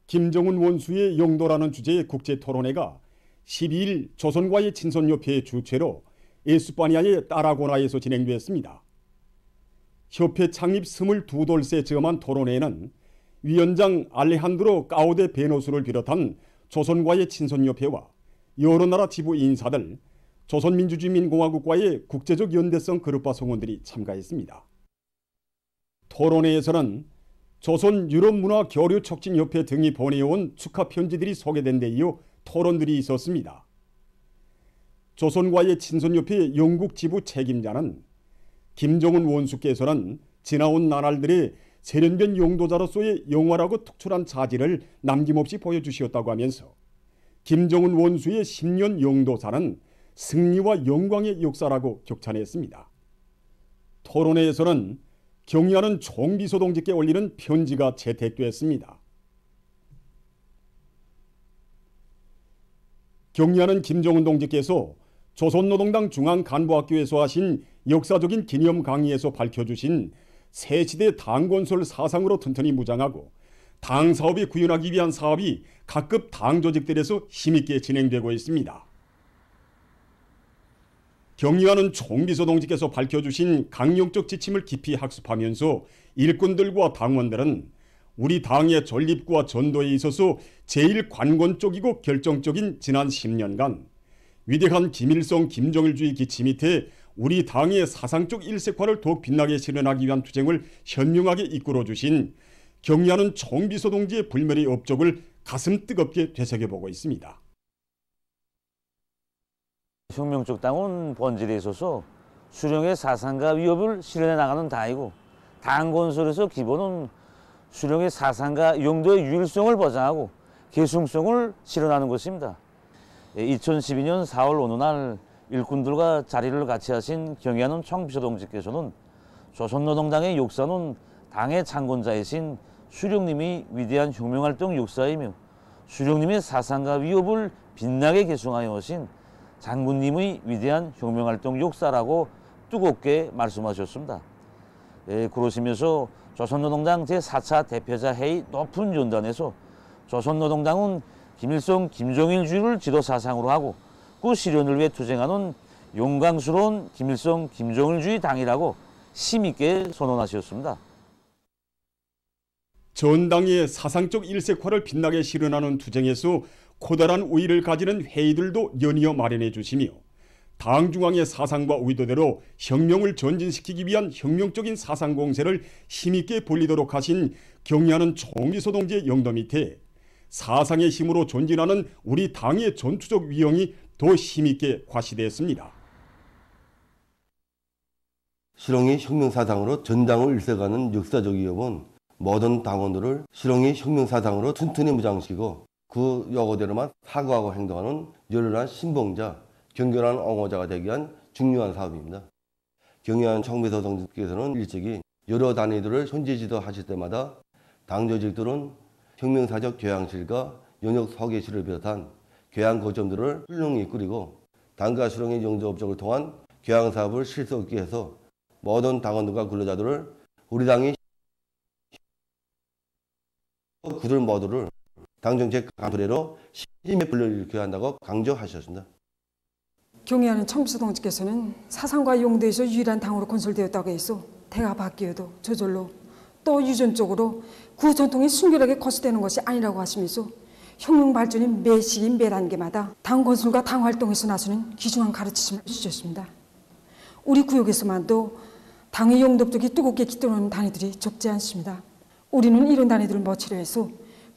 김정은 원수의 영도라는 주제의 국제토론회가 12일 조선과의 친선협회의 주최로 에스파니아의 따라고나에서 진행됐습니다. 협회 창립 22돌째 즈음한 토론회에는 위원장 알레한드로 까우데 베노스를 비롯한 조선과의 친선협회와 여러 나라 지부 인사들, 조선민주주의민공화국과의 국제적 연대성 그룹화 성원들이 참가했습니다. 토론회에서는 조선 유럽문화교류촉진협회 등이 보내온 축하 편지들이 소개된 데 이어 토론들이 있었습니다. 조선과의 친선협회 영국 지부 책임자는 김정은 원수께서는 지나온 나날들의 세련된 용도자로서의 영원하고 특출한 자질을 남김없이 보여주시었다고 하면서 김정은 원수의 10년 영도사는 승리와 영광의 역사라고 격찬했습니다. 토론회에서는 경의하는 총비서 동지께 올리는 편지가 채택됐습니다. 경의하는 김정은 동지께서 조선노동당 중앙간부학교에서 하신 역사적인 기념 강의에서 밝혀주신 새시대 당건설 사상으로 튼튼히 무장하고 당 사업에 구현하기 위한 사업이 각급 당 조직들에서 힘있게 진행되고 있습니다. 경의하는 총비서 동지께서 밝혀주신 강령적 지침을 깊이 학습하면서 일꾼들과 당원들은 우리 당의 전립과 전도에 있어서 제일 관건적이고 결정적인 지난 10년간 위대한 김일성 김정일주의 기치 밑에 우리 당의 사상적 일색화를 더욱 빛나게 실현하기 위한 투쟁을 현명하게 이끌어주신 경의하는 총비서 동지의 불멸의 업적을 가슴 뜨겁게 되새겨보고 있습니다. 혁명적 당은 본질에 있어서 수령의 사상과 위협을 실현해 나가는 당이고 당 건설에서 기본은 수령의 사상과 용도의 유일성을 보장하고 계승성을 실현하는 것입니다. 2012년 4월 어느 날 일꾼들과 자리를 같이 하신 경의하는 총비서 동지께서는 조선노동당의 역사는 당의 창건자이신 수령님이 위대한 혁명활동 역사이며 수령님의 사상과 위협을 빛나게 계승하여 오신 장군님의 위대한 혁명활동 역사라고 뜨겁게 말씀하셨습니다. 그러시면서 조선노동당 제4차 대표자 회의 높은 연단에서 조선노동당은 김일성 김정일주의를 지도사상으로 하고 그 실현을 위해 투쟁하는 영광스러운 김일성 김정일주의 당이라고 힘있게 선언하셨습니다. 전당의 사상적 일색화를 빛나게 실현하는 투쟁에서 커다란 우위를 가지는 회의들도 연이어 마련해 주시며 당 중앙의 사상과 의도대로 혁명을 전진시키기 위한 혁명적인 사상 공세를 힘있게 벌리도록 하신 경의하는 총비서 동지의 영도 밑에 사상의 힘으로 전진하는 우리 당의 전투적 위용이 더 힘있게 과시되었습니다. 실홍의 혁명사상으로 전당을 일색하는 역사적 위협은 모든 당원들을 실홍의 혁명사상으로 튼튼히 무장시키고 그 요구대로만 사고하고 행동하는 열렬한 신봉자, 경건한 옹호자가 되기 위한 중요한 사업입니다. 경의하는 총비서 동지께서는 일찍이 여러 단위들을 현지 지도하실 때마다 당 조직들은 혁명사적 교양실과 연역 소개실을 비롯한 교양 거점들을 훌륭히 꾸리고 당과 실홍의 영도 업적을 통한 교양 사업을 실속 있게 해서 모든 당원들과 근로자들을 우리 당이 그들 모두를 당정책 강도래로 신임의 불러일으켜야 한다고 강조하셨습니다. 경의하는 총비서 동지께서는 사상과 용도에서 유일한 당으로 건설되었다고 해서 대가 바뀌어도 저절로 또 유전적으로 그 전통이 순결하게 거스되는 것이 아니라고 하시면서 혁명 발전이 매 시기 매 단계마다 당 건설과 당 활동에서 나서는 귀중한 가르치심을 주셨습니다. 우리 구역에서만도 당의 용도적이 뜨겁게 깃도는 단위들이 적지 않습니다. 우리는 이런 단위들을 모치려 해서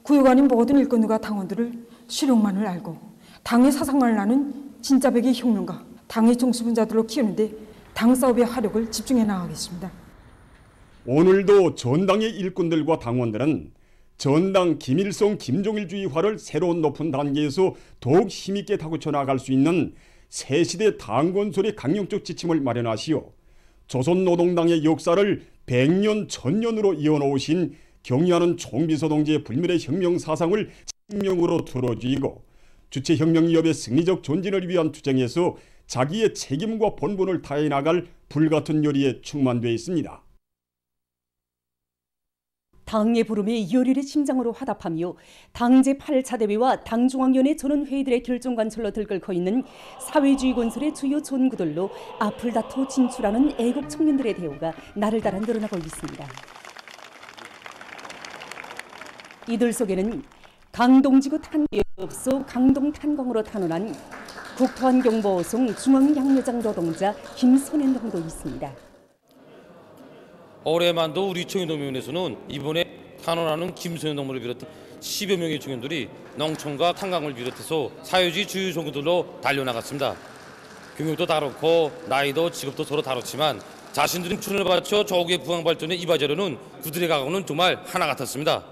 구역 아닌 모든 일꾼들과 당원들을 실용만을 알고 당의 사상만을 아는 진짜백의 혁명가, 당의 정수분자들로 키우는데 당 사업의 화력을 집중해 나가겠습니다. 오늘도 전당의 일꾼들과 당원들은 전당 김일성 김정일주의화를 새로운 높은 단계에서 더욱 힘있게 다구쳐 나갈 수 있는 새시대 당건설의 강령적 지침을 마련하시어 조선노동당의 역사를 100년 천년으로 이어놓으신 경의하는 총비서 동지의 불멸의 혁명 사상을 생명으로 들어주이고 주체혁명위협의 승리적 전진을 위한 투쟁에서 자기의 책임과 본분을 다해 나갈 불같은 열의에 충만되어 있습니다. 당의 부름이 열일의 심장으로 화답하며 당 제8차 대회와 당중앙위원회 전원회의들의 결정관철로 들끓고 있는 사회주의 건설의 주요 전구들로 앞을 다투 진출하는 애국 청년들의 대우가 날을 달아 늘어나고 있습니다. 이들 속에는 강동지구 탄계업소 강동탄광으로 탄원한 국토환경보호송 중앙양로장 노동자 김선현 등도 있습니다. 올해만도 우리 청년동맹원에서는 이번에 탄원하는 김선현 동무를 비롯해 10여 명의 청년들이 농촌과 탄광을 비롯해서 사회주의 주요 종구들로 달려나갔습니다. 경력도 다르고 나이도 직업도 서로 다르지만 자신들의 춘을 바쳐 조국의 부강 발전에 이바지하려는 그들의 각오는 정말 하나 같았습니다.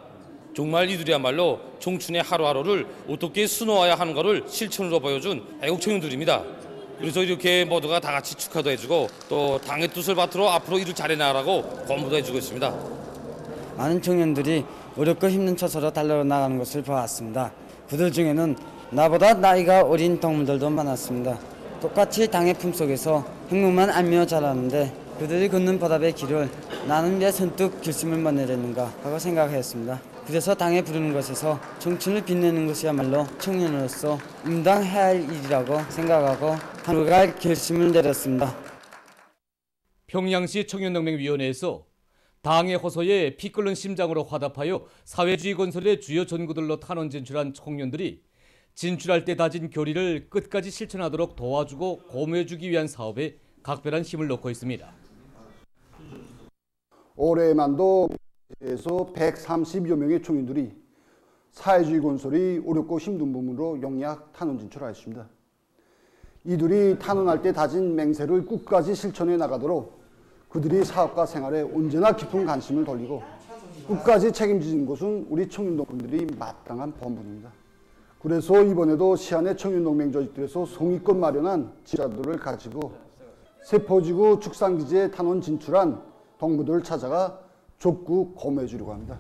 정말 이들이야말로 청춘의 하루하루를 어떻게 수놓아야 하는가를 실천으로 보여준 애국 청년들입니다. 그래서 이렇게 모두가 다 같이 축하도 해주고 또 당의 뜻을 바탕으로 앞으로 일을 잘해나가라고 권고도 해주고 있습니다. 많은 청년들이 어렵고 힘든 처서로 달려나가는 것을 보았습니다. 그들 중에는 나보다 나이가 어린 동무들도 많았습니다. 똑같이 당의 품속에서 행복만 알며 자라는데 그들이 걷는 보답의 길을 나는 왜 선뜻 결심을 못 내렸는가 하고 생각했습니다. 그래서 당에 부르는 것에서 청춘을 빛내는 것이야말로 청년으로서 응당해야 할 일이라고 생각하고 하루갈 결심을 내렸습니다. 평양시 청년동맹위원회에서 당의 호소에 피 끓는 심장으로 화답하여 사회주의 건설의 주요 전구들로 탄원 진출한 청년들이 진출할 때 다진 결의를 끝까지 실천하도록 도와주고 고무해주기 위한 사업에 각별한 힘을 놓고 있습니다. 올해만도 에서 130여 명의 청년들이 사회주의 건설이 어렵고 힘든 부분으로 영약 탄원 진출하였습니다. 이들이 탄원할 때 다진 맹세를 끝까지 실천해 나가도록 그들이 사업과 생활에 언제나 깊은 관심을 돌리고 끝까지 책임지는 것은 우리 청년동맹들이 마땅한 본분입니다. 그래서 이번에도 시안의 청년동맹 조직들에서 송이껏 마련한 지자들을 가지고 세포지구 축산기지에 탄원 진출한 동무들을 찾아가 적극 고무해 주려고 합니다.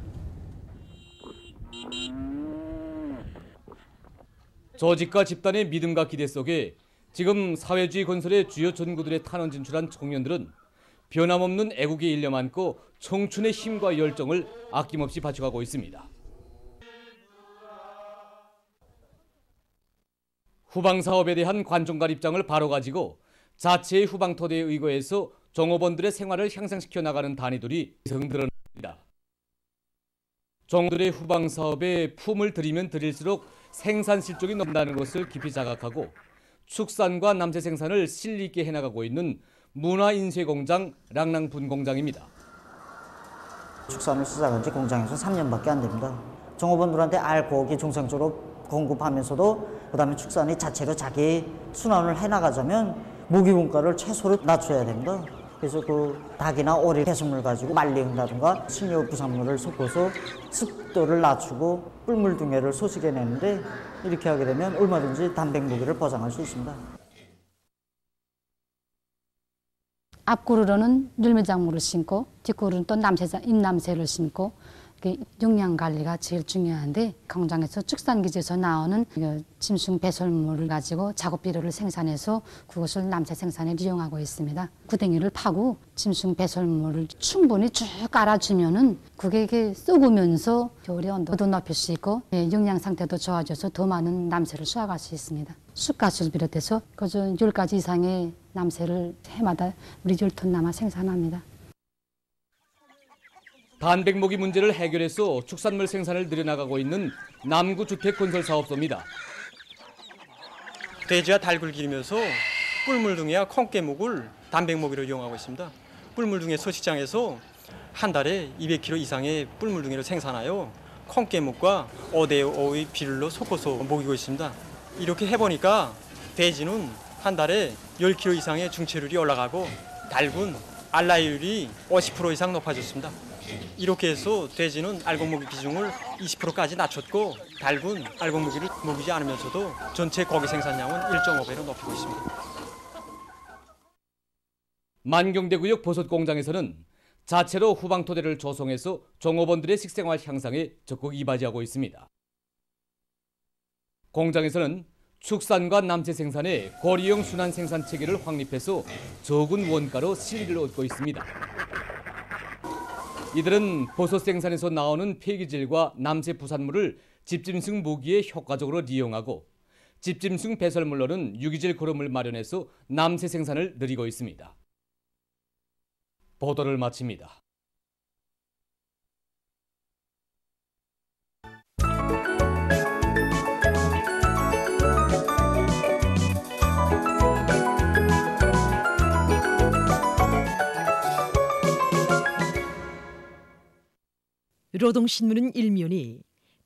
조직과 집단의 믿음과 기대 속에 지금 사회주의 건설의 주요 전구들에 탄원 진출한 청년들은 변함없는 애국에 일념 안고 청춘의 힘과 열정을 아낌없이 바쳐가고 있습니다. 후방사업에 대한 관점과 입장을 바로 가지고 자체의 후방토대에 의거해서 종업원들의 생활을 향상시켜 나가는 단위들이 성드러납니다. 종업들의 후방사업에 품을 들이면 들일수록 생산 실적이 높다는 것을 깊이 자각하고 축산과 남새 생산을 실리 있게 해나가고 있는 문화인쇄공장 랑랑분공장입니다. 축산을 시작한 지 공장에서 3년밖에 안 됩니다. 종업원들한테 알, 고기 정상적으로 공급하면서도 그다음에 축산이 자체로 자기 순환을 해나가자면 모기원가를 최소로 낮춰야 됩니다. 그래서 그 닭이나 오리 해산물 가지고 말링이라든가 식료 부산물을 섞어서 습도를 낮추고 뿔물둥이를 소식해내는데 이렇게 하게 되면 얼마든지 단백무기를 보장할 수 있습니다. 앞구르로는 늘매작물을 심고 뒷구르는 또 잎남새를 심고 용량 관리가 제일 중요한데 공장에서 축산기지에서 나오는 짐승 배설물을 가지고 작업 비료를 생산해서 그것을 남새 생산에 이용하고 있습니다. 구덩이를 파고 짐승 배설물을 충분히 쭉 깔아주면은 그게 썩으면서 겨울에 온도도 높일 수 있고 영양 상태도 좋아져서 더 많은 남새를 수확할 수 있습니다. 쑥갓을 비롯해서 그저 10가지 이상의 남새를 해마다 우리 10톤 남아 생산합니다. 단백모기 문제를 해결해서 축산물 생산을 늘려나가고 있는 남구주택건설사업소입니다. 돼지와 닭을 기르면서 뿔물둥이와 콩깨목을 단백모기로 이용하고 있습니다. 뿔물둥이 소식장에서 한 달에 200kg 이상의 뿔물둥이를 생산하여 콩깨목과 5대5의 비율로 섞어서 먹이고 있습니다. 이렇게 해보니까 돼지는 한 달에 10kg 이상의 중체율이 올라가고 닭은 알라율이 50% 이상 높아졌습니다. 이렇게 해서 돼지는 알곡먹이 비중을 20%까지 낮췄고 닭은 알곡먹이를 먹이지 않으면서도 전체 고기 생산량은 1.5배로 높이고 있습니다. 만경대구역 버섯공장에서는 자체로 후방토대를 조성해서 종업원들의 식생활 향상에 적극 이바지하고 있습니다. 공장에서는 축산과 남새 생산에 고리형 순환 생산 체계를 확립해서 적은 원가로 실리를 얻고 있습니다. 이들은 버섯 생산에서 나오는 폐기질과 남새 부산물을 집짐승 모기에 효과적으로 이용하고 집짐승 배설물로는 유기질 거름을 마련해서 남새 생산을 늘리고 있습니다. 보도를 마칩니다. 노동신문은 일면이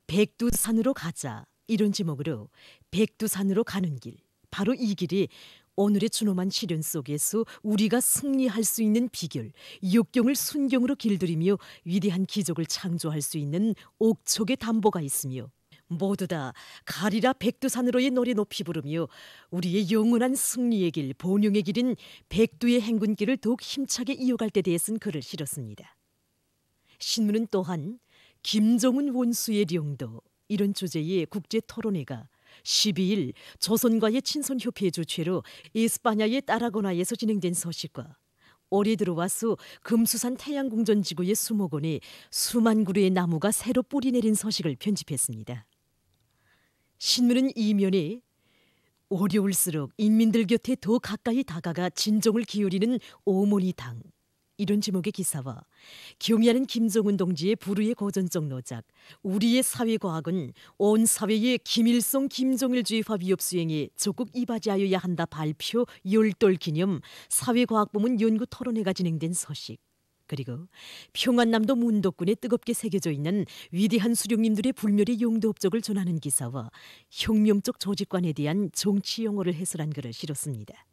백두산으로 가자 이런 제목으로 백두산으로 가는 길, 바로 이 길이 오늘의 준엄한 시련 속에서 우리가 승리할 수 있는 비결, 역경을 순경으로 길들이며 위대한 기적을 창조할 수 있는 옥촉의 담보가 있으며 모두 다 가리라 백두산으로의 노래 높이 부르며 우리의 영원한 승리의 길, 번영의 길인 백두의 행군길을 더욱 힘차게 이어갈 때 대해 쓴 글을 실었습니다. 신문은 또한 김정은 원수의 령도 이런 주제의 국제 토론회가 12일 조선과의 친선협회 주최로 에스파냐의 따라고나에서 진행된 소식과 올해 들어와서 금수산 태양궁전지구의 수목원에 수만 그루의 나무가 새로 뿌리 내린 소식을 편집했습니다. 신문은 이면에 어려울수록 인민들 곁에 더 가까이 다가가 진정을 기울이는 오모니 당 이런 제목의 기사와 경의하는 김정은 동지의 불후의 고전적 노작, 우리의 사회과학은 온 사회의 김일성 김정일주의화 위협 수행에 적극 이바지하여야 한다 발표 열돌 기념 사회과학부문 연구 토론회가 진행된 소식, 그리고 평안남도 문덕군에 뜨겁게 새겨져 있는 위대한 수령님들의 불멸의 용도 업적을 전하는 기사와 혁명적 조직관에 대한 정치 용어를 해설한 글을 실었습니다.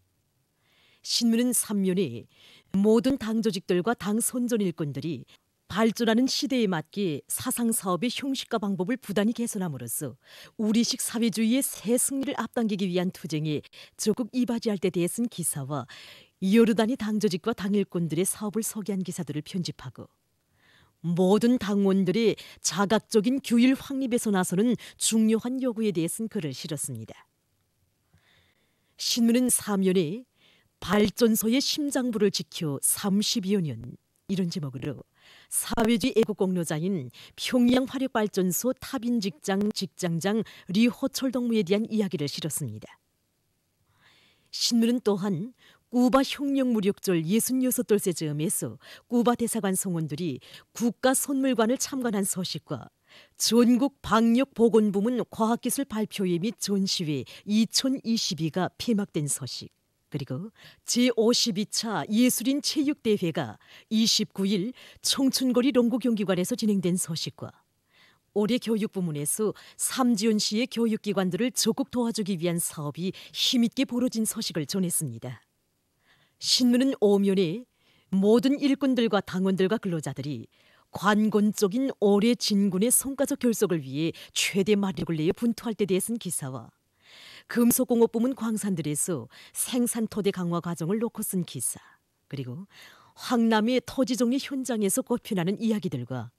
신문은 3면에 모든 당 조직들과 당 선전 일꾼들이 발전하는 시대에 맞게 사상 사업의 형식과 방법을 부단히 개선함으로써 우리식 사회주의의 새 승리를 앞당기기 위한 투쟁에 적극 이바지할 때 대해 쓴 기사와 여러 단위 당 조직과 당 일꾼들의 사업을 소개한 기사들을 편집하고 모든 당원들의 자각적인 규율 확립에서 나서는 중요한 요구에 대해 쓴 글을 실었습니다. 신문은 3면에 발전소의 심장부를 지켜 30여 년 이런 제목으로 사회주의 애국공로자인 평양 화력발전소 탑인 직장장 리호철 동무에 대한 이야기를 실었습니다. 신문은 또한 쿠바 혁명 무력절 66돌째 즈음에서 쿠바 대사관 성원들이 국가선물관을 참관한 소식과 전국 방역보건부문 과학기술 발표회 및 전시회 2022가 폐막된 소식, 그리고 제52차 예술인 체육대회가 29일 청춘거리 롱구경기관에서 진행된 소식과 올해 교육부문에서 삼지연시의 교육기관들을 적극 도와주기 위한 사업이 힘있게 벌어진 소식을 전했습니다. 신문은 오면에 모든 일꾼들과 당원들과 근로자들이 관건적인 올해 진군의 성과적 결속을 위해 최대 마력을 내어 분투할 때 대해 쓴 기사와 금속공업부문 광산들에서 생산토대 강화 과정을 놓고 쓴 기사, 그리고 황남의 토지정리 현장에서 꽃피나는 이야기들과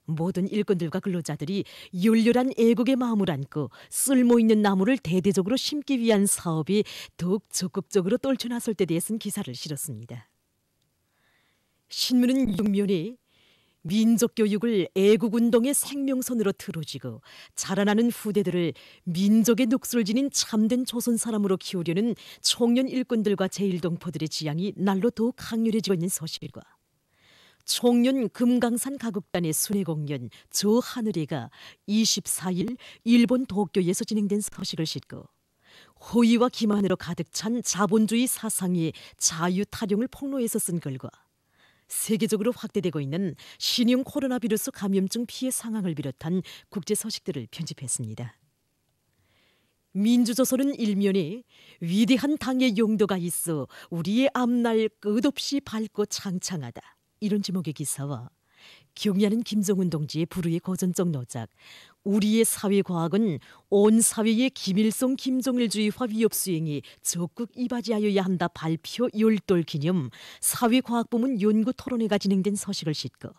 모든 일꾼들과 근로자들이 열렬한 애국의 마음을 안고 쓸모있는 나무를 대대적으로 심기 위한 사업이 더욱 적극적으로 떨쳐나설 때 대해 쓴 기사를 실었습니다. 신문은 6면에 민족교육을 애국운동의 생명선으로 틀어쥐고 자라나는 후대들을 민족의 넋을 지닌 참된 조선 사람으로 키우려는 청년 일꾼들과 제1동포들의 지향이 날로 더욱 강렬해지고 있는 소식과 청년 금강산 가곡단의 순회공연 저 하늘에가 24일 일본 도쿄에서 진행된 소식을 싣고 호의와 기만으로 가득 찬 자본주의 사상의 자유타령을 폭로해서 쓴 글과 세계적으로 확대되고 있는 신형 코로나 비루스 감염증 피해 상황을 비롯한 국제 소식들을 편집했습니다. 민주조선은 일면에 위대한 당의 용도가 있어 우리의 앞날 끝없이 밝고 창창하다 이런 제목의 기사와 경의하는 김정은 동지의 불후의 고전적 노작, 우리의 사회과학은 온 사회의 김일성 김정일주의화 위협 수행에 적극 이바지하여야 한다 발표 열돌 기념 사회과학부문 연구 토론회가 진행된 소식을 싣고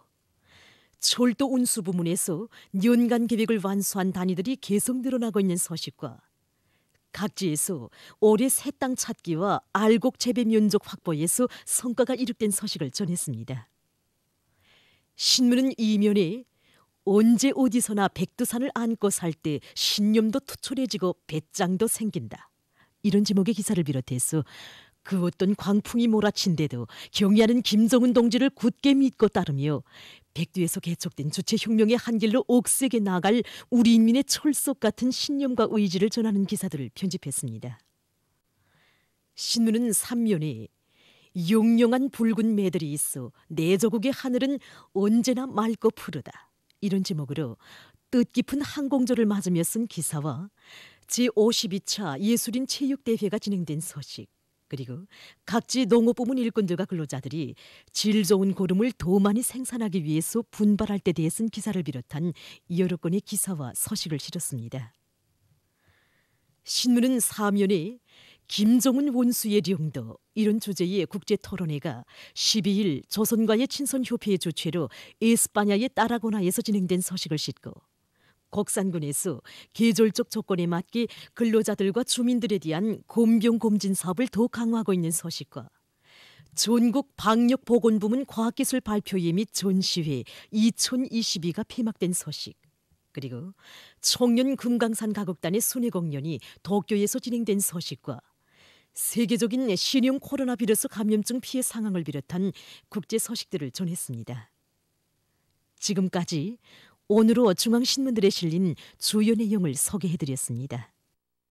철도 운수 부문에서 연간 계획을 완수한 단위들이 계속 늘어나고 있는 소식과 각지에서 올해 새 땅 찾기와 알곡 재배 면적 확보에서 성과가 이룩된 소식을 전했습니다. 신문은 이면에 언제 어디서나 백두산을 안고 살 때 신념도 투철해지고 배짱도 생긴다. 이런 제목의 기사를 비롯해서 그 어떤 광풍이 몰아친데도 경의하는 김정은 동지를 굳게 믿고 따르며 백두에서 개척된 주체혁명의 한 길로 억세게 나아갈 우리 인민의 철석 같은 신념과 의지를 전하는 기사들을 편집했습니다. 신문은 3면에 용령한 붉은 매들이 있어 내조국의 하늘은 언제나 맑고 푸르다. 이런 제목으로 뜻깊은 항공조를 맞으며 쓴 기사와 제52차 예술인 체육대회가 진행된 소식, 그리고 각지 농업부문 일꾼들과 근로자들이 질 좋은 고름을 더 많이 생산하기 위해서 분발할 때 대해 쓴 기사를 비롯한 여러 건의 기사와 서식을 실었습니다. 신문은 4면에 김정은 원수의 령도 이런 주제의 국제토론회가 12일 조선과의 친선협회의 주최로 에스파냐의 따라고나에서 진행된 소식을 싣고 곡산군에서 계절적 조건에 맞게 근로자들과 주민들에 대한 공병검진 사업을 더 강화하고 있는 소식과 전국 방역보건부문 과학기술 발표회 및 전시회 2022가 폐막된 소식, 그리고 청년 금강산 가곡단의 순회 공연이 도쿄에서 진행된 소식과 세계적인 신형 코로나 바이러스 감염증 피해 상황을 비롯한 국제 소식들을 전했습니다. 지금까지 오늘로 중앙신문들에 실린 주요 내용을 소개해드렸습니다.